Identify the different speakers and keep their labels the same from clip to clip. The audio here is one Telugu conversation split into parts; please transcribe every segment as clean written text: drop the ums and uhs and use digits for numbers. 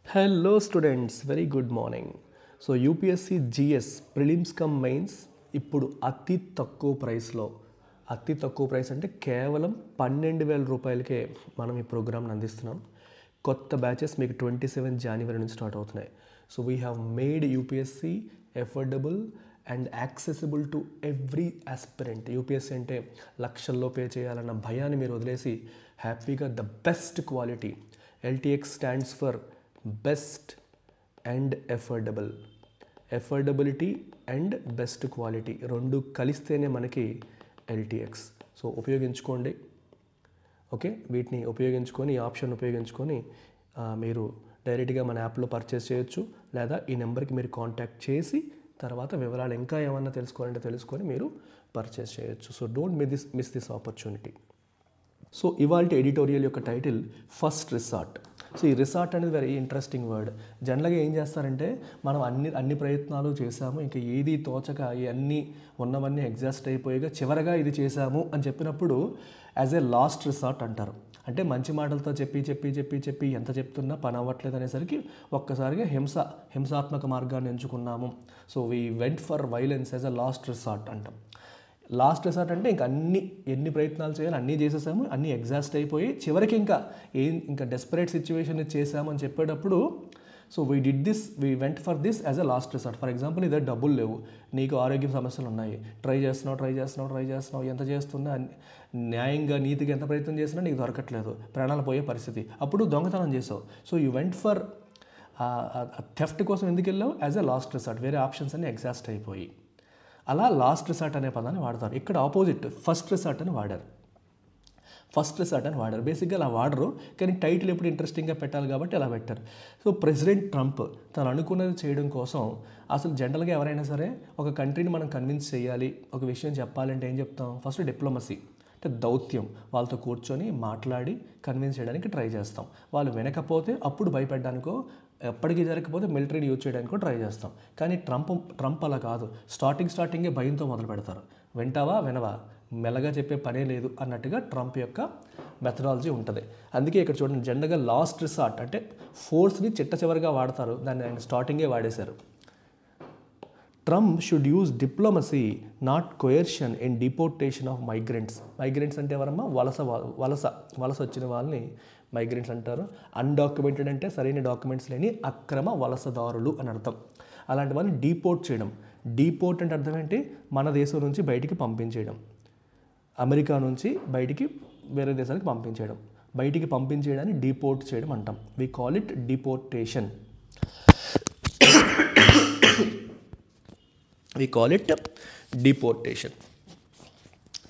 Speaker 1: Hello students, very good morning. So UPSC GS prelims cum mains ఇప్పుడు అతి తక్కువ ప్రైస్లో, అతి తక్కువ ప్రైస్ అంటే కేవలం 12,000 రూపాయలకే మనం ఈ ప్రోగ్రామ్ని అందిస్తున్నాం. కొత్త బ్యాచెస్ మీకు 27 జనవరి నుంచి స్టార్ట్ అవుతున్నాయి. So we have made UPSC affordable and accessible to every aspirant. UPSC అంటే లక్షల్లో పే చేయాలన్న భయాన్ని మీరు వదిలేసి హ్యాపీగా the best quality, LTX stands for best and affordable, affordability and best quality రెండు కలిస్తేనే మనకి ఎల్టీఎక్స్. సో ఉపయోగించుకోండి. ఓకే, వీటిని ఉపయోగించుకొని, ఈ ఆప్షన్ ఉపయోగించుకొని మీరు డైరెక్ట్గా మన యాప్లో పర్చేస్ చేయొచ్చు, లేదా ఈ నెంబర్కి మీరు కాంటాక్ట్ చేసి తర్వాత వివరాలు ఇంకా ఏమన్నా తెలుసుకోవాలంటే తెలుసుకొని మీరు పర్చేస్ చేయొచ్చు. So don't miss this opportunity. So ఇవాళ ఎడిటోరియల్ యొక్క టైటిల్ ఫస్ట్ రిసార్ట్. సో ఈ రిసార్ట్ అనేది వెరీ ఇంట్రెస్టింగ్ వర్డ్. జనరల్గా ఏం చేస్తారంటే మనం అన్ని ప్రయత్నాలు చేశాము, ఇంకా ఏది తోచక ఇవన్నీ ఉన్నవన్నీ ఎగ్జాస్ట్ అయిపోయాక చివరగా ఇది చేశాము అని చెప్పినప్పుడు యాజ్ ఏ లాస్ట్ రిసార్ట్ అంటారు. అంటే మంచి మాటలతో చెప్పి ఎంత చెప్తున్నా పని అవ్వట్లేదు అనేసరికి ఒక్కసారిగా హింసాత్మక మార్గాన్ని ఎంచుకున్నాము. So we went for violence as a last resort అంటాం. లాస్ట్ రిసార్ట్ అంటే ఇంకా ఎన్ని ప్రయత్నాలు చేయాలి అన్నీ చేసేసాము, అన్నీ ఎగ్జాస్ట్ అయిపోయి చివరికి ఇంకా డెస్పరేట్ సిచ్యువేషన్ చేసాము అని చెప్పేటప్పుడు so we went for this as a last resort. For example ఇదే డబ్బులు లేవు, నీకు ఆరోగ్య సమస్యలు ఉన్నాయి, ట్రై చేస్తున్నావు ఎంత చేస్తున్నా న్యాయంగా నీతిగా ఎంత ప్రయత్నం చేసినా నీకు దొరకట్లేదు, ప్రాణాలు పోయే పరిస్థితి, అప్పుడు దొంగతనం చేసావు. So you went for theft కోసం ఎందుకు వెళ్ళావు? As a last resort. వేరే ఆప్షన్స్ అన్నీ ఎగ్జాస్ట్ అయిపోయి అలా లాస్ట్ రిసార్ట్ అనే పదాన్ని వాడతారు. ఇక్కడ ఆపోజిట్ ఫస్ట్ రిసార్ట్ అని వాడారు. బేసిక్గా అలా వాడరు, కానీ టైటిల్ ఎప్పుడు ఇంట్రెస్టింగ్గా పెట్టాలి కాబట్టి అలా పెట్టారు. సో ప్రెసిడెంట్ ట్రంప్ తను అనుకున్నది చేయడం కోసం, అసలు జనరల్గా ఎవరైనా సరే ఒక కంట్రీని మనం కన్విన్స్ చేయాలి, ఒక విషయం చెప్పాలంటే ఏం చెప్తాం? ఫస్ట్ డిప్లొమసీ అంటే దౌత్యం, వాళ్ళతో కూర్చొని మాట్లాడి కన్విన్స్ చేయడానికి ట్రై చేస్తాం. వాళ్ళు వినకపోతే అప్పుడు భయపెట్టడానికో, ఎప్పటికీ జరగకపోతే మిలిటరీని యూజ్ చేయడానికో ట్రై చేస్తాం. కానీ ట్రంప్ అలా కాదు, స్టార్టింగే భయంతో మొదలు పెడతారు. వినవా మెల్లగా చెప్పే పనే లేదు అన్నట్టుగా ట్రంప్ యొక్క మెథడాలజీ ఉంటుంది. అందుకే ఇక్కడ చూడండి, జనరల్గా లాస్ట్ రిసార్ట్ అంటే ఫోర్స్ని చివరిగా వాడతారు, దాన్ని ఆయన స్టార్టింగే వాడేశారు. Trump should use diplomacy not coercion in deportation of migrants. Migrants అంటే ఎవరమ్మా? వలస వచ్చిన వాళ్ళని మైగ్రెంట్స్ అంటారు. అన్డాక్యుమెంటెడ్ అంటే సరైన డాక్యుమెంట్స్ లేని అక్రమ వలసదారులు అని అర్థం. అలాంటి వాళ్ళని డీపోర్ట్ చేయడం. డీపోర్ట్ అంటే అర్థం ఏంటి? మన దేశం నుంచి బయటికి పంపించేయడం, అమెరికా నుంచి బయటికి వేరే దేశానికి పంపించేయడం. బయటికి పంపించేయడాన్ని డీపోర్ట్ చేయడం అంటాం. We call it deportation.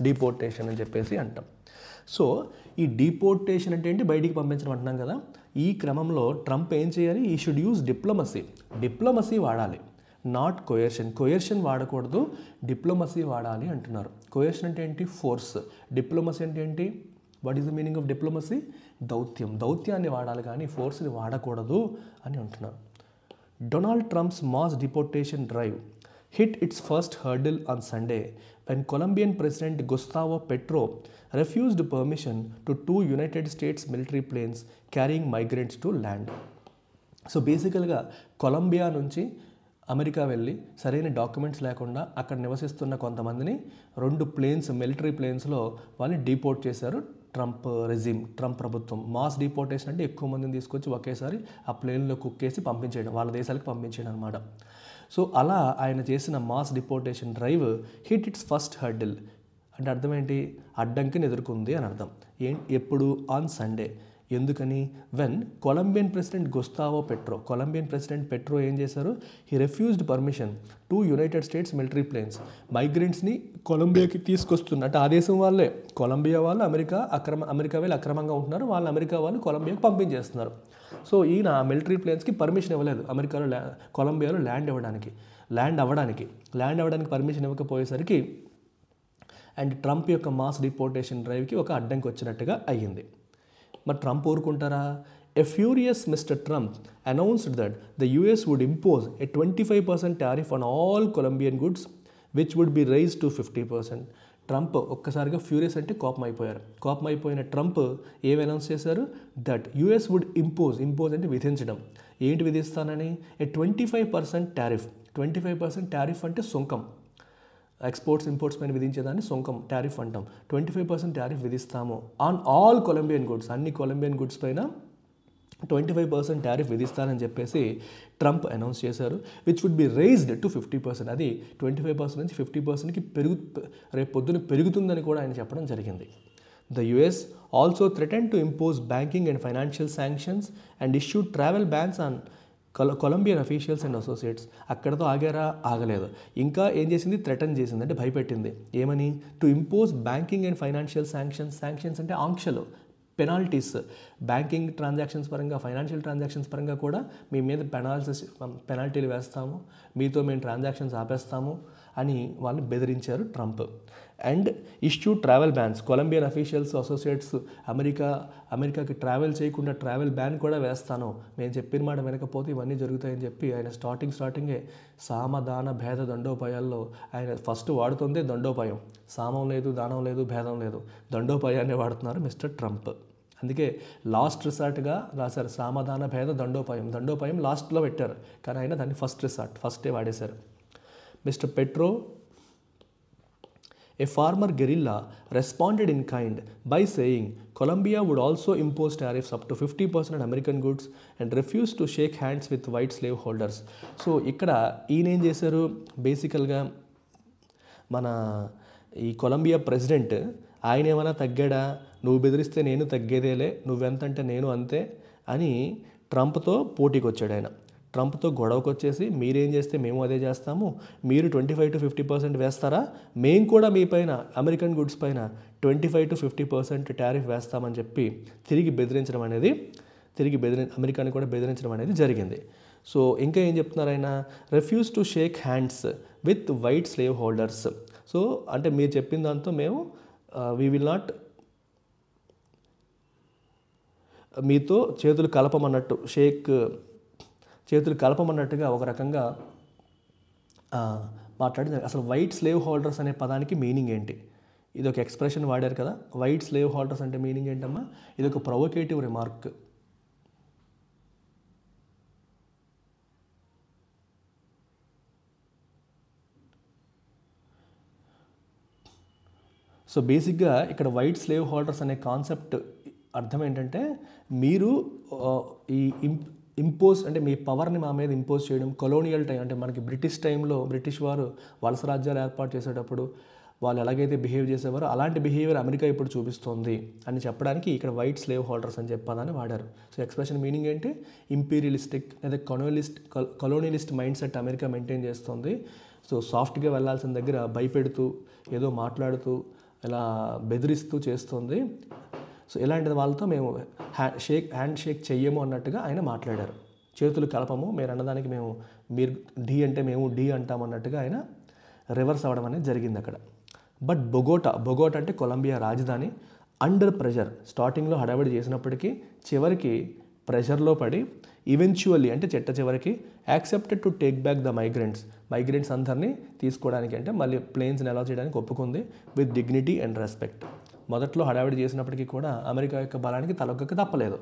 Speaker 1: Deportation అని చెప్పేసి అంటాం. సో ఈ డిపోర్టేషన్ అంటే ఏంటి? బయటికి పంపించడం అంటున్నాం కదా. ఈ క్రమంలో ట్రంప్ ఏం చేయాలి? ఈ షుడ్ యూజ్ డిప్లొమసీ వాడాలి, నాట్ కొయర్షన్ వాడకూడదు, డిప్లొమసీ వాడాలి అంటున్నారు. కొయర్షన్ అంటే ఏంటి? ఫోర్స్. డిప్లొమసీ అంటే ఏంటి? What is the meaning of diplomacy? దౌత్యాన్ని వాడాలి కానీ ఫోర్స్ని వాడకూడదు అని అంటున్నారు. Donald Trump's mass deportation drive hit its first hurdle on Sunday when Colombian President Gustavo Petro refused permission to 2 United States military planes carrying migrants to land. So బేసికల్గా కొలంబియా నుంచి అమెరికా వెళ్ళి సరైన డాక్యుమెంట్స్ లేకుండా అక్కడ నివసిస్తున్న కొంతమందిని 2 ప్లేన్స్, మిలిటరీ ప్లేన్స్లో వాళ్ళని డీపోర్ట్ చేశారు ట్రంప్ ప్రభుత్వం. మాస్ డిపోర్టేషన్ అంటే ఎక్కువ మందిని తీసుకొచ్చి ఒకేసారి ఆ ప్లేన్లో కుక్కేసి పంపించేయడం, వాళ్ళ దేశాలకు పంపించేయడం అనమాట. సో అలా ఆయన చేసిన mass deportation drive hit its first hurdle అంటే అర్థం ఏంటి? అడ్డంకిని ఎదుర్కొంది అని అర్థం. ఎప్పుడు? On Sunday. ఎందుకని? When Colombian president Colombian president Petro ఏం చేశారు? He refused permission 2 United States military planes. మైగ్రెంట్స్ని కొలంబియాకి తీసుకొస్తున్నారు అంటే ఆ దేశం వాళ్ళే, కొలంబియా వాళ్ళు అమెరికా వెళ్ళి అక్రమంగా ఉంటున్నారు, వాళ్ళు అమెరికా వాళ్ళు కొలంబియాకి పంపించేస్తున్నారు. సో ఈయన మిలిటరీ ప్లేన్స్కి పర్మిషన్ ఇవ్వలేదు కొలంబియాలో ల్యాండ్ అవ్వడానికి పర్మిషన్ ఇవ్వకపోయేసరికి అండ్ ట్రంప్ యొక్క మాస్ డిపోర్టేషన్ డ్రైవ్కి ఒక అడ్డంకి వచ్చినట్టుగా అయ్యింది. మరి ట్రంప్ ఊరుకుంటారా? A furious Mr. Trump announced that the US would impose a 25% tariff on all Colombian goods, which would be raised to 50%. Trump ఒక్కసారిగా ఫ్యూరియస్ అంటే కోపం అయిపోయారు. కోపం అయిపోయిన ట్రంప్ ఏం అనౌన్స్ చేశారు? దట్ యూఎస్ వుడ్ ఇంపోజ్ అంటే విధించడం. ఏంటి విధిస్తానని? 25% టారిఫ్. 25% టారిఫ్ అంటే సుంకం. ఎక్స్పోర్ట్స్ ఇంపోర్ట్స్ పైన విధించేదాన్ని సుంకం, టారిఫ్ అంటాం. 25% టారిఫ్ విధిస్తాము ఆన్ ఆల్ కొలంబియన్ గుడ్స్. అన్ని కొలంబియన్ గుడ్స్ పైన 25% టారిఫ్ విధిస్తానని చెప్పేసి ట్రంప్ అనౌన్స్ చేశారు. Which would be raised to 50%. అది 25% నుంచి 50%కి రేపు పొద్దున పెరుగుతుందని కూడా ఆయన చెప్పడం జరిగింది. The US also threatened to impose banking and financial sanctions and issued travel bans on Colombian officials and associates. అక్కడతో ఆగలేదు. ఇంకా ఏం చేసింది? థ్రెటన్ చేసింది, అంటే భయపెట్టింది. ఏమని? To impose banking and financial sanctions అంటే ఆంక్షలు, పెనాల్టీస్. బ్యాంకింగ్ ట్రాన్సాక్షన్స్ పరంగా, ఫైనాన్షియల్ ట్రాన్సాక్షన్స్ పరంగా కూడా మీ మీద పెనాల్టీలు వేస్తాము, మీతో మేము ట్రాన్సాక్షన్స్ ఆపేస్తాము అని వాళ్ళని బెదిరించారు Trump. And issue travel bans. Colombian officials, associates అమెరికాకి ట్రావెల్ చేయకుండా ట్రావెల్ బ్యాన్ కూడా వేస్తాను, మేము చెప్పిన మాట వినకపోతే ఇవన్నీ జరుగుతాయని చెప్పి ఆయన స్టార్టింగే సామదాన భేద దండోపాయాల్లో ఆయన ఫస్ట్ వాడుతుందే దండోపాయం. సామం లేదు, దానం లేదు, భేదం లేదు, దండోపాయాన్ని వాడుతున్నారు మిస్టర్ ట్రంప్. అందుకే లాస్ట్ రిసార్ట్గా రాశారు సామధాన భేద దండోపాయం లాస్ట్లో పెట్టారు, కానీ ఆయన దాన్ని ఫస్టే వాడేశారు. Mister Petro, a farmer guerrilla, responded in kind by saying Colombia would also impose tariffs up to 50% on American goods and refuse to shake hands with white slave holders. So ఇక్కడ ఈయన ఏం చేశారు? బేసికల్గా మన ఈ కొలంబియా ప్రెసిడెంట్ ఆయన ఏమైనా తగ్గాడా? నువ్వు బెదిరిస్తే నేను తగ్గేదేలే, నువ్వెంతంటే నేను అంతే అని ట్రంప్తో పోటీకి వచ్చాడు ఆయన. ట్రంప్తో గొడవకు వచ్చేసి మీరేం చేస్తే మేము అదే చేస్తాము, మీరు 25 to 50% వేస్తారా, మేము కూడా మీ పైన అమెరికన్ గుడ్స్ పైన 25 to 50% టారిఫ్ వేస్తామని చెప్పి అమెరికాని కూడా బెదిరించడం అనేది జరిగింది. సో ఇంకా ఏం చెప్తున్నారు ఆయన? Refuse to shake hands with white slave holders. So అంటే మీరు చెప్పిన దాంతో మేము వీ విల్ నాట్, మీతో చేతులు కలపమన్నట్టుగా ఒక రకంగా మాట్లాడింది. అసలు వైట్ స్లేవ్ హోల్డర్స్ అనే పదానికి మీనింగ్ ఏంటి? ఇది ఒక ఎక్స్ప్రెషన్ వాడారు కదా, వైట్ స్లేవ్ హోల్డర్స్ అంటే మీనింగ్ ఏంటమ్మా? ఇది ఒక ప్రొవోకేటివ్ రిమార్క్. సో బేసిక్గా ఇక్కడ వైట్ స్లేవ్ హోల్డర్స్ అనే కాన్సెప్ట్ అర్థం ఏంటంటే, మీరు ఈ ఇంపోజ్ అంటే మీ పవర్ని మా మీద ఇంపోజ్ చేయడం. కొలోనియల్ టైం అంటే మనకి బ్రిటిష్ టైంలో బ్రిటిష్ వారు వలస రాజ్యాలు ఏర్పాటు చేసేటప్పుడు వాళ్ళు ఎలాగైతే బిహేవ్ చేసేవారో అలాంటి బిహేవియర్ అమెరికా ఇప్పుడు చూపిస్తోంది అని చెప్పడానికి ఇక్కడ వైట్ స్లేవ్ హోల్డర్స్ అని చెప్పాలని వాడారు. సో ఎక్స్ప్రెషన్ మీనింగ్ ఏంటి? ఇంపీరియలిస్టిక్ లేదా కొలోనియలిస్ట్ మైండ్ సెట్ అమెరికా మెయింటైన్ చేస్తుంది. సో సాఫ్ట్గా వెళ్ళాల్సిన దగ్గర భయపెడుతూ, ఏదో మాట్లాడుతూ, ఇలా బెదిరిస్తూ చేస్తుంది. సో ఇలాంటి వాళ్ళతో మేము హ్యాండ్ షేక్ చెయ్యము అన్నట్టుగా ఆయన మాట్లాడారు. చేతులు కలపము, మీరు అన్నదానికి మీరు ఢీ అంటే మేము ఢీ అంటామన్నట్టుగా ఆయన రివర్స్ అవ్వడం అనేది జరిగింది అక్కడ. బట్ బొగోటా అంటే కొలంబియా రాజధాని, అండర్ ప్రెషర్, స్టార్టింగ్లో హడావిడి చేసినప్పటికీ చివరికి ప్రెషర్లో పడి ఈవెన్చువల్లీ అంటే చివరికి accepted to take back the migrants అందరినీ తీసుకోవడానికి, అంటే మళ్ళీ ప్లేన్స్ని అలౌ చేయడానికి ఒప్పుకుంది విత్ డిగ్నిటీ అండ్ రెస్పెక్ట్. మొదట్లో హడావిడి చేసినప్పటికీ కూడా అమెరికా యొక్క బలానికి తలొగ్గక తప్పలేదు.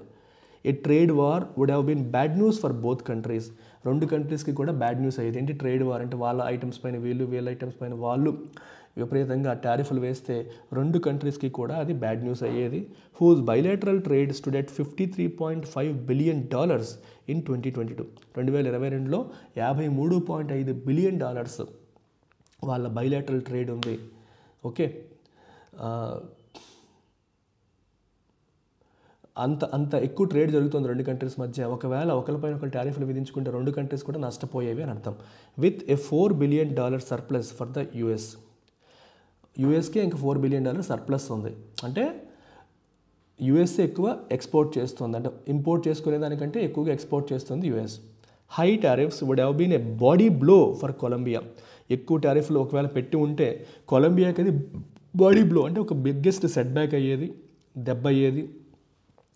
Speaker 1: A trade war would have been bad news for both countries. రెండు కంట్రీస్కి కూడా బ్యాడ్ న్యూస్ అయ్యేది. ఏంటి ట్రేడ్ వార్ అంటే? వాళ్ళ ఐటమ్స్ పైన వీళ్ళ ఐటమ్స్ పైన వాళ్ళు విపరీతంగా టారిఫ్లు వేస్తే రెండు కంట్రీస్కి కూడా అది బ్యాడ్ న్యూస్ అయ్యేది. Whose bilateral trade stood at $53.5 billion in 2022. 2022లో $53.5 బిలియన్ వాళ్ళ బైలేటరల్ ట్రేడ్ ఉంది. ఓకే, అంత ఎక్కువ ట్రేడ్ జరుగుతుంది రెండు కంట్రీస్ మధ్య. ఒకవేళ ఒకరిపైన ఒకరు టారిఫ్లు విధించుకుంటే రెండు కంట్రీస్ కూడా నష్టపోయేవి అని అర్థం. With a $4 billion surplus for the యూఎస్కి ఇంకా $4 బిలియన్ సర్ప్లస్ ఉంది. అంటే యూఎస్ఏ ఎక్కువ ఎక్స్పోర్ట్ చేస్తుంది, అంటే ఇంపోర్ట్ చేసుకునే దానికంటే ఎక్కువగా ఎక్స్పోర్ట్ చేస్తుంది US. High tariffs would have been a body blow for Colombia. ఎక్కువ టారిఫ్లు ఒకవేళ పెట్టి ఉంటే కొలంబియాకి అది బాడీ బ్లో, అంటే ఒక బిగ్గెస్ట్ సెట్ బ్యాక్ అయ్యేది, దెబ్బ అయ్యేది.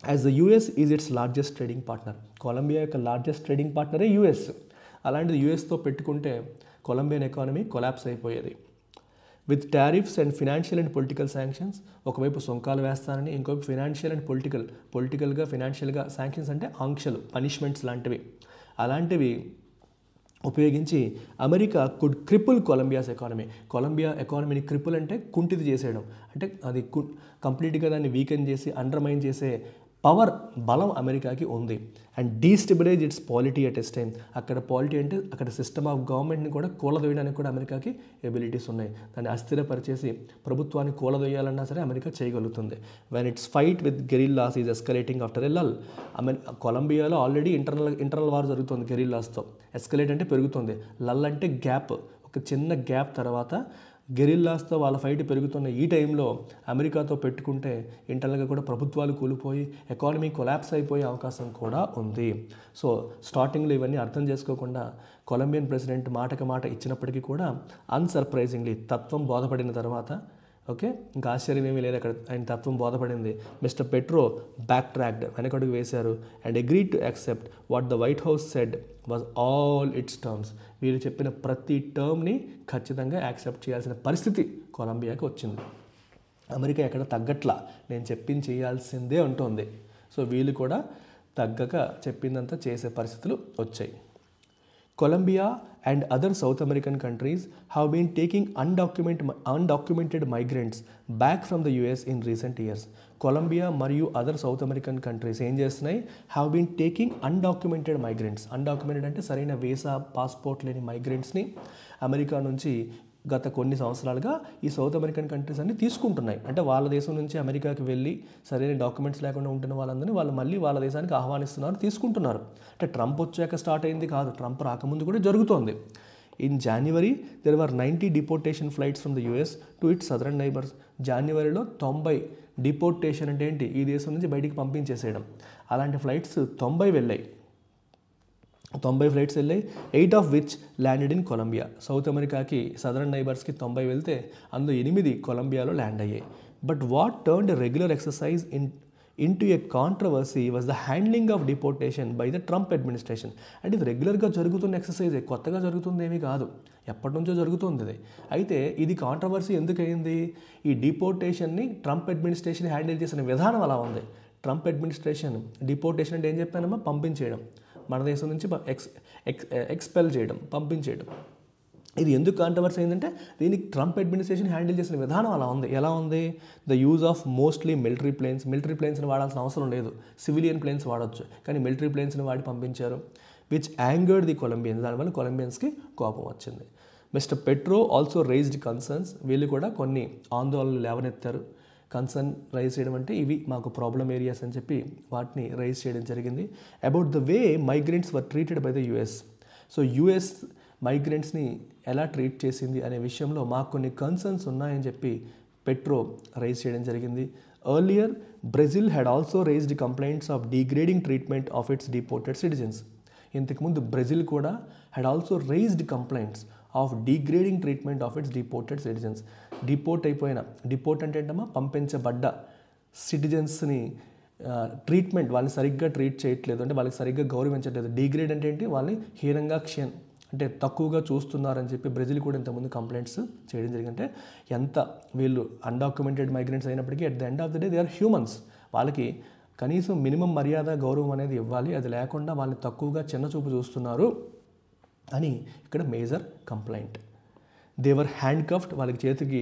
Speaker 1: As the US is its largest trading partner. Colombia యొక్క లార్జెస్ట్ ట్రేడింగ్ పార్ట్నరే యూఎస్. అలాంటిది యూఎస్తో పెట్టుకుంటే కొలంబియన్ ఎకానమీ కొలాప్స్ అయిపోయేది. With tariffs and financial and political sanctions. ఒకవైపు సుంకాలు వేస్తానని, ఇంకోవైపు ఫినాన్షియల్ అండ్ పొలిటికల్గా ఫినాన్షియల్గా శాంక్షన్స్ అంటే ఆంక్షలు, పనిష్మెంట్స్ లాంటివి. అలాంటివి ఉపయోగించి America could cripple Colombia's economy. Colombia ఎకానమీని క్రిపుల్ అంటే కుంటిది చేసేయడం, అంటే అది కంప్లీట్గా దాన్ని వీకెన్ చేసి అండర్మైన్ చేసే బలం అమెరికాకి ఉంది. And destabilise its polity at its time. అక్కడ పాలిటీ అంటే అక్కడ సిస్టమ్ ఆఫ్ గవర్నమెంట్ని కూడా కూలదొయ్యడానికి కూడా అమెరికాకి ఎబిలిటీస్ ఉన్నాయి. దాన్ని అస్థిరపరిచేసి ప్రభుత్వాన్ని కూలదొయ్యాలన్నా సరే అమెరికా చేయగలుగుతుంది. When its fight with guerrillas is escalating after a lull. కొలంబియాలో ఆల్రెడీ ఇంటర్నల్ వార్ జరుగుతుంది గెరిల్లాస్తో. ఎస్కలేట్ అంటే పెరుగుతుంది, లల్ అంటే గ్యాప్, ఒక చిన్న గ్యాప్ తర్వాత గెరిల్లాస్తో వాళ్ళ ఫైట్ పెరుగుతున్న ఈ టైంలో అమెరికాతో పెట్టుకుంటే ఇంటర్నల్గా కూడా ప్రభుత్వాలు కూలిపోయి ఎకానమీ కొలాప్స్ అయిపోయే అవకాశం కూడా ఉంది. సో స్టార్టింగ్లో ఇవన్నీ అర్థం చేసుకోకుండా కొలంబియన్ ప్రెసిడెంట్ మాటకి మాట ఇచ్చినప్పటికీ కూడా అన్సర్ప్రైజింగ్లీ తత్వం బోధపడిన తర్వాత, ఓకే, ఇంకా ఆశ్చర్యం ఏమీ లేదు, అక్కడ ఆయన తత్వం బోధపడింది. మిస్టర్ పెట్రో బ్యాక్ ట్రాక్డ్, వెనకడుగు వేశారు. And agreed to accept what the white house said was all it's terms. వీళ్ళు చెప్పిన ప్రతి టర్మ్ని ఖచ్చితంగా యాక్సెప్ట్ చేయాల్సిన పరిస్థితి కొలంబియాకి వచ్చింది. అమెరికా ఎక్కడ తగ్గట్లా, నేను చెప్పింది చేయాల్సిందే అంటోంది. సో వీళ్ళు కూడా తగ్గక చెప్పిందంతా చేసే పరిస్థితులు వచ్చాయి. Colombia and other South American countries have been taking undocumented migrants back from the US in recent years. Colombia మరియు అదర్ సౌత్ అమెరికన్ కంట్రీస్ ఏం చేస్తున్నాయి, have been taking undocumented migrants. Undocumented అంటే సరైన వీసా పాస్పోర్ట్ లేని మైగ్రెంట్స్ని అమెరికా నుంచి గత కొన్ని సంవత్సరాలుగా ఈ సౌత్ అమెరికన్ కంట్రీస్ అన్ని తీసుకుంటున్నాయి. అంటే వాళ్ళ దేశం నుంచి అమెరికాకి వెళ్ళి సరైన డాక్యుమెంట్స్ లేకుండా ఉంటున్న వాళ్ళందరినీ వాళ్ళు మళ్ళీ వాళ్ళ దేశానికి ఆహ్వానిస్తున్నారు, తీసుకుంటున్నారు. అంటే ట్రంప్ వచ్చాక స్టార్ట్ అయింది కాదు, ట్రంప్ రాకముందు కూడా జరుగుతోంది. In January there were 90 deportation flights from the US to it's southern neighbours. జనవరిలో 90 డిపోర్టేషన్ అంటే ఏంటి, ఈ దేశం నుంచి బయటికి పంపించేసేయడం. అలాంటి ఫ్లైట్స్ 90 వెళ్ళాయి. 90 ఫ్లైట్స్ వెళ్ళాయి. 8 of which landed in Colombia. South అమెరికాకి సదరన్ నైబర్స్కి 90 వెళ్తే అందులో 8 కొలంబియాలో ల్యాండ్ అయ్యాయి. But what turned a regular exercise into a controversy was the handling of deportation by the Trump administration. అంటే ఇది రెగ్యులర్గా జరుగుతున్న ఎక్సర్సైజే, కొత్తగా జరుగుతుందేమీ కాదు, ఎప్పటి నుంచో జరుగుతుంది ఇది. అయితే ఇది కాంట్రవర్సీ ఎందుకు అయింది, ఈ డిపోర్టేషన్ని ట్రంప్ అడ్మినిస్ట్రేషన్ హ్యాండిల్ చేసిన విధానం అలా ఉంది. ట్రంప్ అడ్మినిస్ట్రేషన్ డిపోర్టేషన్ అంటే ఏం చెప్పానమ్మా, పంపించేయడం, మన దేశం నుంచి ఎక్స్పెల్ చేయడం, పంపించేయడం. ఇది ఎందుకు కాంట్రవర్సీ అయిందంటే దీనికి ట్రంప్ అడ్మినిస్ట్రేషన్ హ్యాండిల్ చేసిన విధానం అలా ఉంది. ఎలా ఉంది, the use of mostly military ప్లేన్స్ని వాడాల్సిన అవసరం లేదు, సివిలియన్ ప్లేన్స్ వాడచ్చు, కానీ మిలిటరీ ప్లేన్స్ని వాడి పంపించారు. Which angered the Colombians. దానివల్ల కొలంబియన్స్కి కోపం వచ్చింది. Mister Petro also raised concerns. వీళ్ళు కూడా కొన్ని ఆందోళనలు లేవనెత్తారు. కన్సర్న్ రైజ్ చేయడం అంటే ఇవి మాకు ప్రాబ్లమ్ ఏరియాస్ అని చెప్పి వాటిని రైజ్ చేయడం జరిగింది. About the way migrants were treated by the US. So US మైగ్రెంట్స్ని ఎలా ట్రీట్ చేసింది అనే విషయంలో మాకు కొన్ని కన్సర్న్స్ ఉన్నాయని చెప్పి పెట్రో రైజ్ చేయడం జరిగింది. Earlier Brazil had also raised complaints of degrading treatment of its deported citizens. ఇంతకుముందు బ్రెజిల్ కూడా had also raised complaints of degrading treatment of its deported citizens. Deport అంటే ఏంటమ్మా, పంపించబడ్డ సిటిజన్స్ని ట్రీట్మెంట్, వాళ్ళని సరిగ్గా ట్రీట్ చేయట్లేదు, అంటే వాళ్ళకి సరిగ్గా గౌరవించట్లేదు. డిగ్రేడ్ అంటే ఏంటి, వాళ్ళని హీనంగా అంటే తక్కువగా చూస్తున్నారని చెప్పి బ్రెజిల్ కూడా ఇంతకుముందు కంప్లైంట్స్ చేయడం జరిగిందంటే ఎంత వీళ్ళు అన్డాక్యుమెంటెడ్ మైగ్రెంట్స్ అయినప్పటికీ at the end of the day they are humans. వాళ్ళకి కనీసం మినిమం మర్యాద గౌరవం అనేది ఇవ్వాలి, అది లేకుండా వాళ్ళని తక్కువగా చిన్నచూపు చూస్తున్నారు అని ఇక్కడ major complaint. They were handcuffed, వాళ్ళకి చేతికి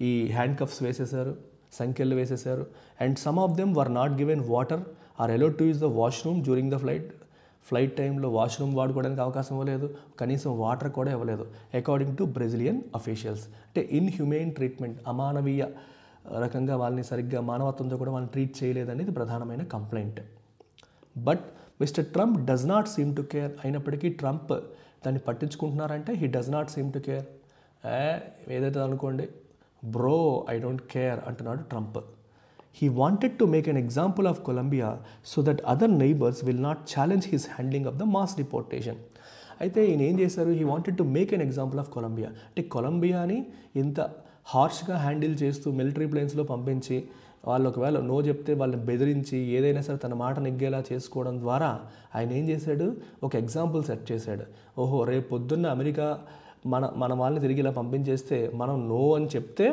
Speaker 1: ఈ హ్యాండ్ కఫ్స్ వేసేసారు, సంఖ్యలు వేసేసారు. And some of them were not given water or allowed to use the washroom during the flight టైంలో వాష్రూమ్ వాడుకోవడానికి అవకాశం ఇవ్వలేదు, కనీసం వాటర్ కూడా ఇవ్వలేదు అకార్డింగ్ టు బ్రెజిలియన్ అఫీషియల్స్. అంటే ఇన్హ్యూమెయిన్ ట్రీట్మెంట్, అమానవీయ రకంగా వాళ్ళని సరిగ్గా మానవత్వంతో కూడా వాళ్ళని ట్రీట్ చేయలేదనేది ప్రధానమైన complaint. But mister Trump does not seem to care. అయినప్పటికీ ట్రంప్ దాన్ని పట్టించుకుంటున్నారంటే he does not seem to care. ఏదైతే అనుకోండి, బ్రో ఐ డోంట్ కేర్ అంటున్నాడు Trump. He wanted to make an example of Colombia so that other neighbors will not challenge his handling of the mass deportation. అయితే ఈయన ఏం చేశారు, he wanted to make an example of Colombia. అంటే కొలంబియాని ఇంత హార్ష్గా హ్యాండిల్ చేస్తూ మిలిటరీ ప్లేన్స్లో పంపించి వాళ్ళు ఒకవేళ నో చెప్తే వాళ్ళని బెదిరించి ఏదైనా సరే తన మాట నెగ్గేలా చేసుకోవడం ద్వారా ఆయన ఏం చేశాడు, ఒక ఎగ్జాంపుల్ సెట్ చేశాడు. ఓహో, రేపు పొద్దున్న అమెరికా మన వాళ్ళని తిరిగి ఇలా పంపించేస్తే మనం నో అని చెప్తే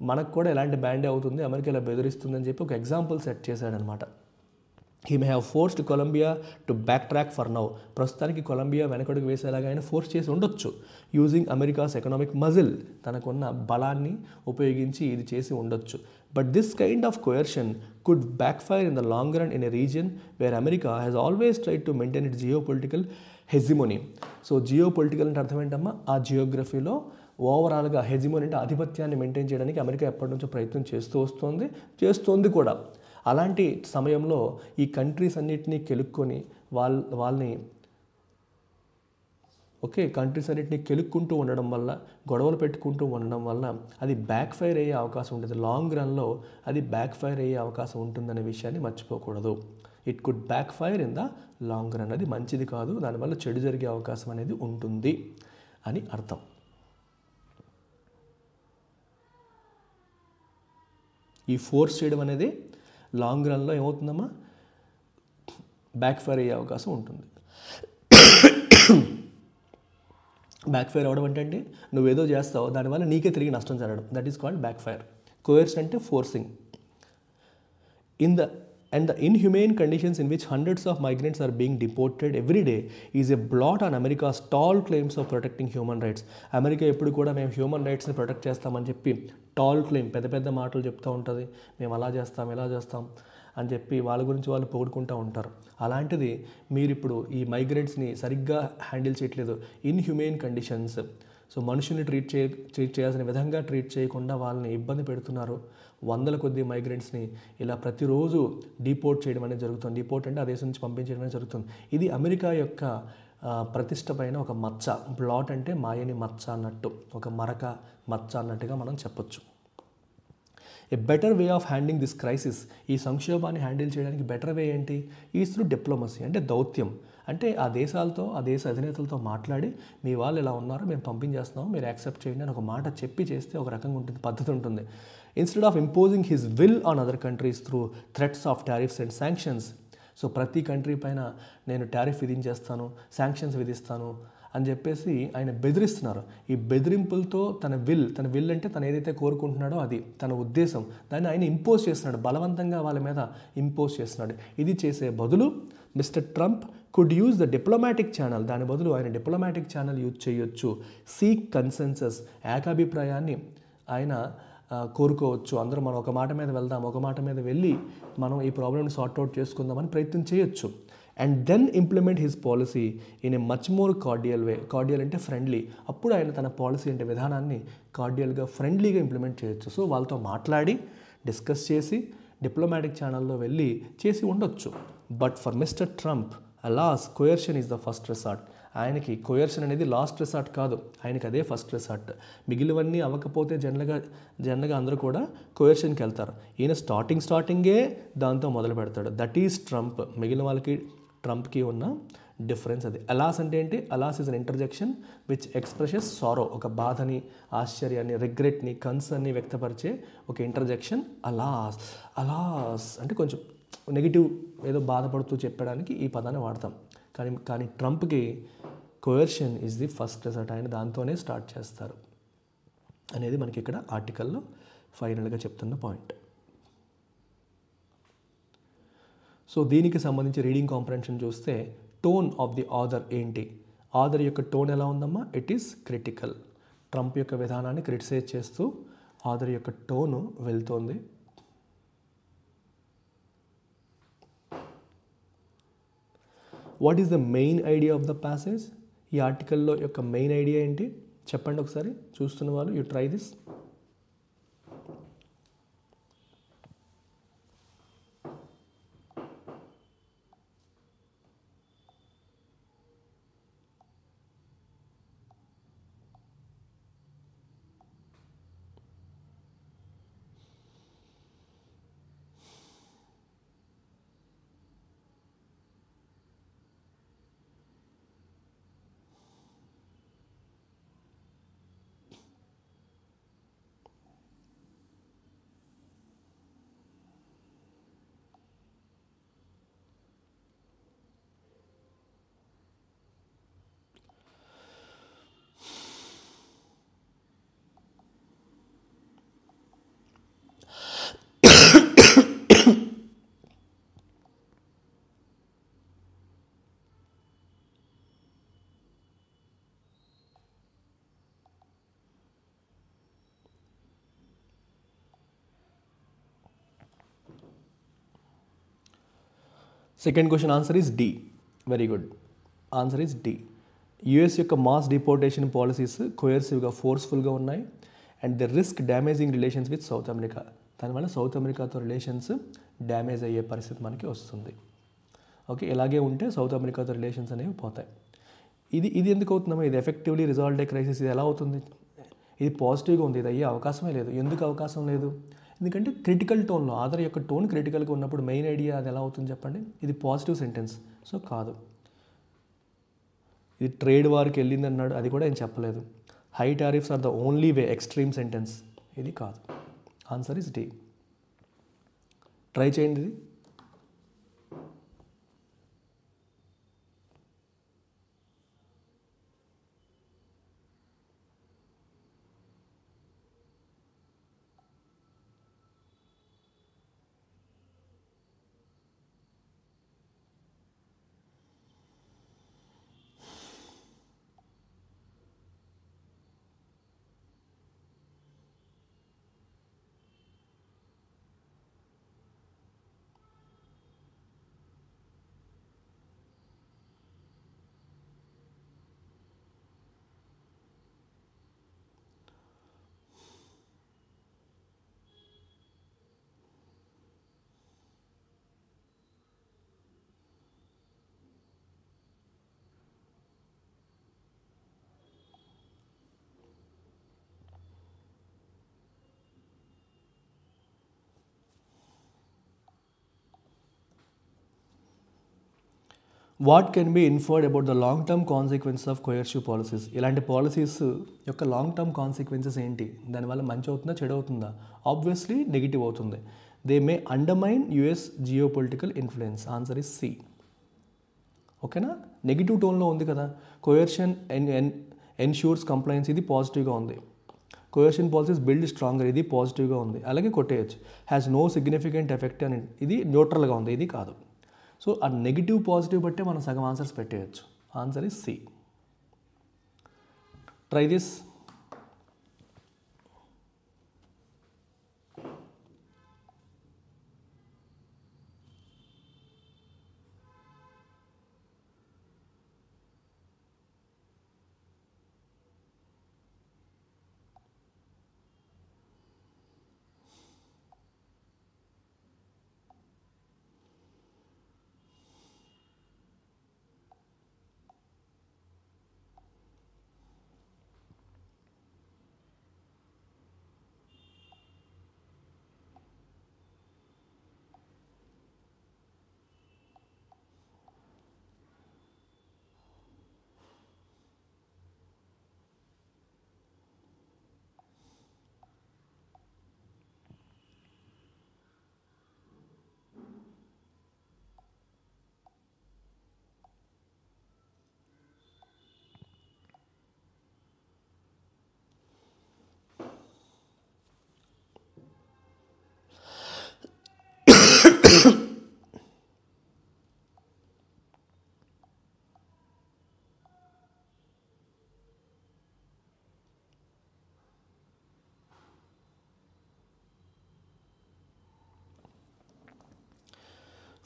Speaker 1: మనకు కూడా ఎలాంటి బ్యాండే అవుతుంది, అమెరికా ఇలా బెదిరిస్తుందని చెప్పి ఒక ఎగ్జాంపుల్ సెట్ చేశాడనమాట. He may have forced Colombia to backtrack for now. ప్రస్తుతానికి కొలంబియా వెనకడుగు వేసేలాగా ఆయన ఫోర్స్ చేసి ఉండొచ్చు. యూజింగ్ అమెరికాస్ ఎకనామిక్ మజిల్, తనకున్న బలాన్ని ఉపయోగించి ఇది చేసి ఉండొచ్చు. But this kind of coercion could backfire in the long run in a region where America has always tried to maintain it geopolitical hegemony. So geopolitical అంటే అర్థం ఏంటమ్మా, ఆ జియోగ్రఫీలో ఓవరాల్గా హెజిమోనీ అంటే ఆధిపత్యాన్ని మెయింటైన్ చేయడానికి అమెరికా ఎప్పటి నుంచో ప్రయత్నం చేస్తోంది కూడా. అలాంటి సమయంలో ఈ కంట్రీస్ అన్నిటినీ కెలుక్కొని వాళ్ళని కంట్రీస్ అన్నిటిని కెలుక్కుంటూ ఉండడం వల్ల, గొడవలు పెట్టుకుంటూ ఉండడం వల్ల అది బ్యాక్ ఫైర్ అయ్యే అవకాశం ఉంటుంది. లాంగ్ రన్లో అది బ్యాక్ ఫైర్ అయ్యే అవకాశం ఉంటుందనే విషయాన్ని మర్చిపోకూడదు. It could backfire in the long run. అది మంచిది కాదు, దానివల్ల చెడు జరిగే అవకాశం అనేది ఉంటుంది అని అర్థం. ఈ ఫోర్స్ చేయడం అనేది లాంగ్ రన్లో ఏమవుతుందమ్మా, బ్యాక్ ఫైర్ అయ్యే అవకాశం ఉంటుంది. బ్యాక్ ఫైర్ అవ్వడం అంటే నువ్వేదో చేస్తావు, దానివల్ల నీకే తిరిగి నష్టం జరగడం. That is called back fire. Coercion అంటే forcing. The inhumane conditions in which hundreds of migrants are being deported every day is a blot on America's tall claims of protecting human rights. America ఎప్పుడు కూడా మేము హ్యూమన్ రైట్స్ని ప్రొటెక్ట్ చేస్తామని చెప్పి టాల్ క్లెయిమ్, పెద్ద పెద్ద మాటలు చెప్తూ ఉంటుంది. మేము అలా చేస్తాం, ఇలా చేస్తాం అని చెప్పి వాళ్ళ గురించి వాళ్ళు పొగుడుకుంటూ ఉంటారు. అలాంటిది మీరు ఇప్పుడు ఈ మైగ్రెంట్స్ని సరిగ్గా హ్యాండిల్ చేయట్లేదు. ఇన్హ్యూమేన్ కండిషన్స్, సో మనుషుల్ని ట్రీట్ చేయాల్సిన విధంగా ట్రీట్ చేయకుండా వాళ్ళని ఇబ్బంది పెడుతున్నారు. వందల కొద్ది మైగ్రెంట్స్ని ఇలా ప్రతిరోజు డిపోర్ట్ చేయడం అనేది జరుగుతుంది. డిపోర్ట్ అంటే ఆ దేశం నుంచి పంపించడం అనేది జరుగుతుంది. ఇది అమెరికా యొక్క ప్రతిష్ట పైన ఒక మచ్చ. బ్లాట్ అంటే మాయని మచ్చ అన్నట్టు, ఒక మరక మచ్చ అన్నట్టుగా మనం చెప్పొచ్చు. ఏ better way of handling this crisis, ఈ సంక్షోభాన్ని హ్యాండిల్ చేయడానికి బెటర్ వే ఏంటి? ఈజ్ త్రూ డిప్లొమసీ, అంటే దౌత్యం. అంటే ఆ దేశాలతో, ఆ దేశ అధినేతలతో మాట్లాడి మీ వాళ్ళు ఎలా ఉన్నారో మేము పంపించేస్తున్నాం, మీరు యాక్సెప్ట్ చేయండి అని ఒక మాట చెప్పి చేస్తే ఒక రకంగా ఉంటుంది, పద్ధతి ఉంటుంది. Instead of imposing his will on other countries through threats of tariffs and sanctions. So ప్రతి కంట్రీ పైన నేను టారిఫ్ విధించేస్తాను, శాంక్షన్స్ విధిస్తాను అని చెప్పేసి ఆయన బెదిరిస్తున్నారు. ఈ బెదిరింపులతో తన విల్ అంటే తను ఏదైతే కోరుకుంటున్నాడో అది తన ఉద్దేశం, దాన్ని ఆయన ఇంపోజ్ చేస్తున్నాడు, బలవంతంగా వాళ్ళ మీద ఇంపోజ్ చేస్తున్నాడు. ఇది చేసే బదులు mister Trump could use the diplomatic channel, దాని బదులు ఆయన డిప్లొమాటిక్ ఛానల్ యూజ్ చేయొచ్చు. సీక్ కన్సెన్సస్, ఏకాభిప్రాయాన్ని ఆయన కోరుకోవచ్చు. అందరూ మనం ఒక మాట మీద వెళ్దాం, ఒక మాట మీద వెళ్ళి మనం ఈ ప్రాబ్లమ్ని సార్ట్అవుట్ చేసుకుందామని ప్రయత్నం చేయొచ్చు. And then implement his policy in a much more cordial way. Cordial అంటే ఫ్రెండ్లీ. అప్పుడు ఆయన తన పాలసీ అంటే విధానాన్ని కార్డియల్గా, ఫ్రెండ్లీగా ఇంప్లిమెంట్ చేయొచ్చు. సో వాళ్ళతో మాట్లాడి డిస్కస్ చేసి డిప్లొమాటిక్ ఛానల్లో వెళ్ళి చేసి ఉండొచ్చు. But for mister Trump అలాస్ coercion is the first resort. ఆయనకి కోయర్షన్ అనేది లాస్ట్ రిసార్ట్ కాదు, ఆయనకి అదే ఫస్ట్ రిసార్ట్. మిగిలివన్నీ అవ్వకపోతే జనరల్గా అందరూ కూడా కోయర్షన్కి వెళ్తారు. ఈయన స్టార్టింగే దాంతో మొదలు పెడతాడు. That is Trump. మిగిలిన వాళ్ళకి ట్రంప్కి ఉన్న డిఫరెన్స్ అది. అలాస్ అంటే ఏంటి? అలాస్ ఇస్ అన్ ఇంటర్జెక్షన్ విచ్ ఎక్స్ప్రెషెస్ సారో, ఒక బాధని, ఆశ్చర్యాన్ని, రిగ్రెట్ని, కన్సర్న్ని వ్యక్తపరిచే ఒక ఇంటర్జెక్షన్ అలాస్ అంటే కొంచెం నెగిటివ్, ఏదో బాధపడుతూ చెప్పడానికి ఈ పదాన్ని వాడతాం. కానీ ట్రంప్కి coercion is the first result. ఆయన దాంతోనే స్టార్ట్ చేస్తారు అనేది మనకి ఇక్కడ ఆర్టికల్లో ఫైనల్గా చెప్తున్న పాయింట్. సో దీనికి సంబంధించి రీడింగ్ కాంప్రహెన్షన్ చూస్తే టోన్ ఆఫ్ ది ఆథర్ ఏంటి? ఆథర్ యొక్క టోన్ ఎలా ఉందమ్మా? It is critical. ట్రంప్ యొక్క విధానాన్ని క్రిటిసైజ్ చేస్తూ ఆథర్ యొక్క టోను వెళ్తోంది. What is the main idea of the passage? ఈ ఆర్టికల్లో యొక్క మెయిన్ ఐడియా ఏంటి చెప్పండి ఒకసారి, చూస్తున్న వాళ్ళు. You try this. Second question answer is D. Very good. Answer is D. US యొక్క మాస్ డిపోర్టేషన్ పాలసీస్ కోయర్సివ్గా, ఫోర్స్ఫుల్గా ఉన్నాయి. And the risk damaging relations with South America. దానివల్ల సౌత్ అమెరికాతో రిలేషన్స్ డ్యామేజ్ అయ్యే పరిస్థితి మనకి వస్తుంది. ఓకే, ఇలాగే ఉంటే సౌత్ అమెరికాతో రిలేషన్స్ అనేవి పోతాయి. ఇది ఎందుకు అవుతుందమ్మా? ఇది ఎఫెక్టివ్లీ రిజాల్వ్ ఏ క్రైసిస్. ఇది ఎలా అవుతుంది? ఇది పాజిటివ్గా ఉంది, ఇది అయ్యే అవకాశమే లేదు. ఎందుకు అవకాశం లేదు? ఎందుకంటే క్రిటికల్ టోన్లో, ఆధార్ యొక్క టోన్ క్రిటికల్గా ఉన్నప్పుడు మెయిన్ ఐడియా అది ఎలా అవుతుంది చెప్పండి? ఇది పాజిటివ్ సెంటెన్స్. సో కాదు. ఇది ట్రేడ్ వార్కి వెళ్ళింది అన్నాడు, అది కూడా ఏం చెప్పలేదు. High tariffs are the only way, extreme sentence. ఇది కాదు. Answer is D. ట్రై చేయండి ఇది. What can be inferred about the long term consequences of coercive policies? ఇలాంటి పాలసీస్ యొక్క లాంగ్ టర్మ్ కాన్సిక్వెన్సెస్ ఏంటి? దానివల్ల మంచి అవుతుందా, చెడు అవుతుందా? ఆబ్వియస్లీ నెగిటివ్ అవుతుంది. They may undermine US geopolitical influence. Answer is C. ఓకేనా? నెగిటివ్ టోన్లో ఉంది కదా. కోయర్షన్ ఎన్ష్యూర్స్ కంప్లైన్స్, ఇది పాజిటివ్గా ఉంది. కోయర్షన్ పాలసీస్ బిల్డ్ స్ట్రాంగర్, ఇది పాజిటివ్గా ఉంది. అలాగే కొట్టేయచ్చు. హ్యాస్ నో సిగ్నిఫికెంట్ ఎఫెక్ట్ అని, ఇది న్యూట్రల్గా ఉంది, ఇది కాదు. సో ఆ నెగిటివ్ పాజిటివ్ బట్టే మనం సగం ఆన్సర్స్ పెట్టేయచ్చు. Answer is C. Try this.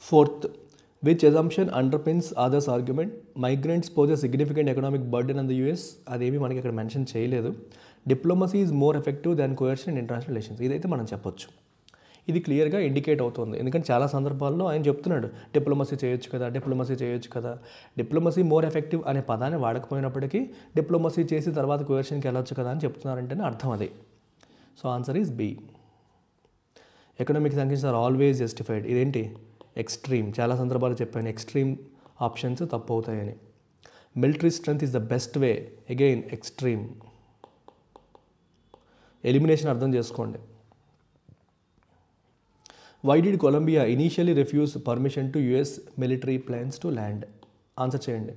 Speaker 1: Fourth, which assumption underpins others' argument? Migrants pose a significant economic burden on the US. అదేమి మనకి ఇక్కడ మెన్షన్ చేయలేదు. Diplomacy is more effective than coercion in international relations. ఇదైతే మనం చెప్పొచ్చు. ఇది క్లియర్గా ఇండికేట్ అవుతుంది. ఎందుకంటే చాలా సందర్భాల్లో ఆయన చెప్తున్నాడు డిప్లొమసీ చేయొచ్చు కదా, డిప్లొమసీ చేయొచ్చు కదా. డిప్లొమసీ మోర్ ఎఫెక్టివ్ అనే పదాన్ని వాడకపోయినప్పటికీ డిప్లొమసీ చేసి తర్వాత కోయర్షన్కి వెళ్ళొచ్చు కదా అని చెప్తున్నారంటేనే అర్థం అది. So answer is B. Economic sanctions are always justified. ఇదేంటి? ఎక్స్ట్రీమ్. చాలా సందర్భాలు చెప్పాను ఎక్స్ట్రీమ్ ఆప్షన్స్ తప్పు అవుతాయని. Military strength is the best way. Again extreme. Elimination అర్థం చేసుకోండి. Why did Colombia initially refuse permission to US military planes to land? Answer చేయండి.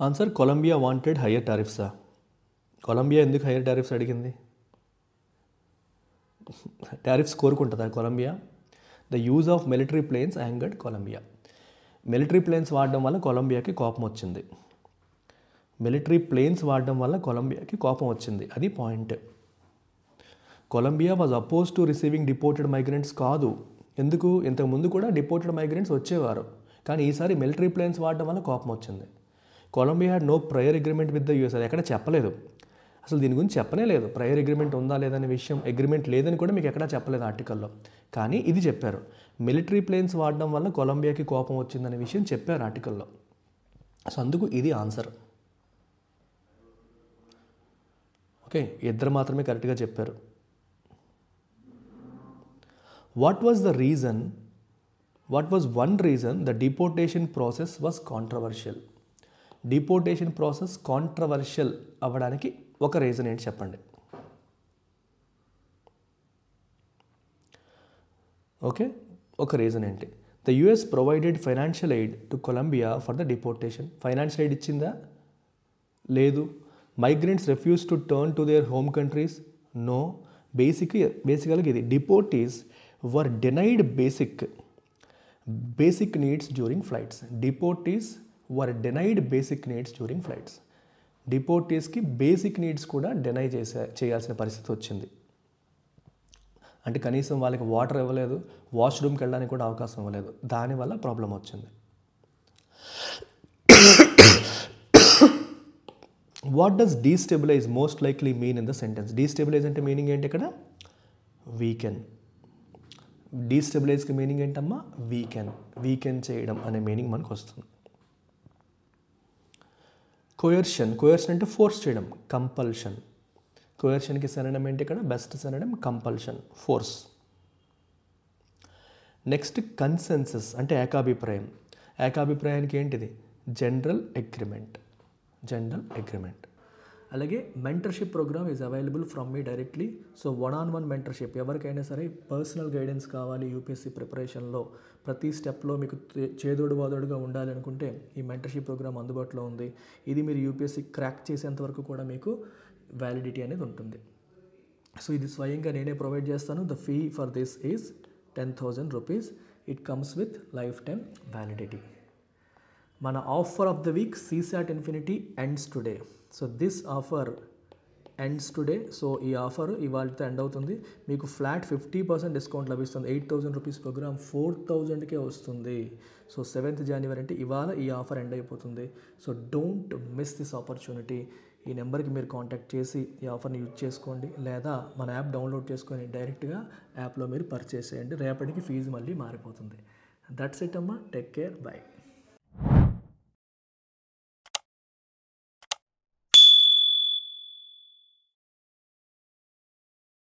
Speaker 1: ఆన్సర్ కొలంబియా వాంటెడ్ హయ్యర్ టారిఫ్సా? కొలంబియా ఎందుకు హయ్యర్ టారిఫ్స్ అడిగింది? టారిఫ్స్ కోరుకుంటుందా Colombia? The use of military planes angered Colombia. Military planes వాడడం వల్ల కొలంబియాకి కోపం వచ్చింది. మిలిటరీ ప్లేన్స్ వాడడం వల్ల కొలంబియాకి కోపం వచ్చింది, అది point. Colombia was oppose to receiving deported migrants కాదు. ఎందుకు? ఇంతకుముందు కూడా డిపోర్టెడ్ మైగ్రెంట్స్ వచ్చేవారు, కానీ ఈసారి మిలిటరీ ప్లేన్స్ వాడడం వల్ల కోపం వచ్చింది. Colombia had no prior agreement with the US. అది ఎక్కడ చెప్పలేదు, అసలు దీని గురించి చెప్పనే లేదు. ప్రయర్ అగ్రిమెంట్ ఉందా లేదనే విషయం, అగ్రిమెంట్ లేదని కూడా మీకు ఎక్కడా చెప్పలేదు ఆర్టికల్లో. కానీ ఇది చెప్పారు, మిలిటరీ ప్లేన్స్ వాడడం వల్ల కొలంబియాకి కోపం వచ్చిందనే విషయం చెప్పారు ఆర్టికల్లో. సో అందుకు ఇది ఆన్సర్. ఓకే, ఇద్దరు మాత్రమే కరెక్ట్గా చెప్పారు. What was one reason the deportation process was controversial? Deportation process controversial అవ్వడానికి ఒక రీజన్ ఏంటి చెప్పండి. ఓకే, ఒక రీజన్ ఏంటి? The US provided financial aid to Colombia for the deportation. Financial aid ఇచ్చిందా? లేదు. Migrants refuse to turn to their home countries? No. బేసికల్గా ఇది deportees were denied basic needs during flights. Deportees were denied basic needs during flights. డిపోర్టీస్కి బేసిక్ నీడ్స్ కూడా డినై చేయాల్సిన పరిస్థితి వచ్చింది. అంటే కనీసం వాళ్ళకి వాటర్ ఇవ్వలేదు, వాష్రూమ్కి వెళ్ళడానికి కూడా అవకాశం ఇవ్వలేదు. దానివల్ల ప్రాబ్లం వచ్చింది. What does destabilise most likely mean in the sentence? Destabilise అంటే మీనింగ్ ఏంటి ఇక్కడ? వీకెన్. డీస్టెబిలైజ్కి మీనింగ్ ఏంటమ్మా? వీకెన్ చేయడం అనే మీనింగ్ మనకు వస్తుంది. కోయర్షన్ అంటే ఫోర్స్ చేయడం, కంపల్షన్. కోయర్షన్కి సినోనిమ్ ఏంటి ఇక్కడ? Best synonym compulsion, force. Next consensus అంటే ఏకాభిప్రాయం. ఏకాభిప్రాయానికి ఏంటిది? General agreement. అలాగే mentorship program is available from me directly. So 1-on-1 mentorship, ఎవరికైనా సరే పర్సనల్ గైడెన్స్ కావాలి యూపీఎస్సీ ప్రిపరేషన్లో, ప్రతి స్టెప్లో మీకు చేదోడు వాదోడుగా ఉండాలి అనుకుంటే ఈ మెంటర్షిప్ ప్రోగ్రామ్ అందుబాటులో ఉంది. ఇది మీరు యూపీఎస్సీ క్రాక్ చేసేంత వరకు కూడా మీకు వ్యాలిడిటీ అనేది ఉంటుంది. సో ఇది స్వయంగా నేనే ప్రొవైడ్ చేస్తాను. The fee for this is 10,000 rupees. It comes with lifetime validity. మన offer of the week CSAT Infinity ends today. So this offer ends today. So ఈ ఆఫర్ ఇవాళతో ఎండ్ అవుతుంది. మీకు ఫ్లాట్ 50% డిస్కౌంట్ లభిస్తుంది. 8,000 రూపీస్ ప్రోగ్రామ్ 4,000కే వస్తుంది. సో 7th January అంటే ఇవాళ ఈ ఆఫర్ ఎండ్ అయిపోతుంది. So don't miss this opportunity. ఈ నెంబర్కి మీరు కాంటాక్ట్ చేసి ఈ ఆఫర్ని యూజ్ చేసుకోండి, లేదా మన యాప్ డౌన్లోడ్ చేసుకొని డైరెక్ట్గా యాప్లో మీరు పర్చేస్ చేయండి. రేపటికి ఫీజు మళ్ళీ మారిపోతుంది. దట్స్ ఇట్ అమ్మా. Take care. బై.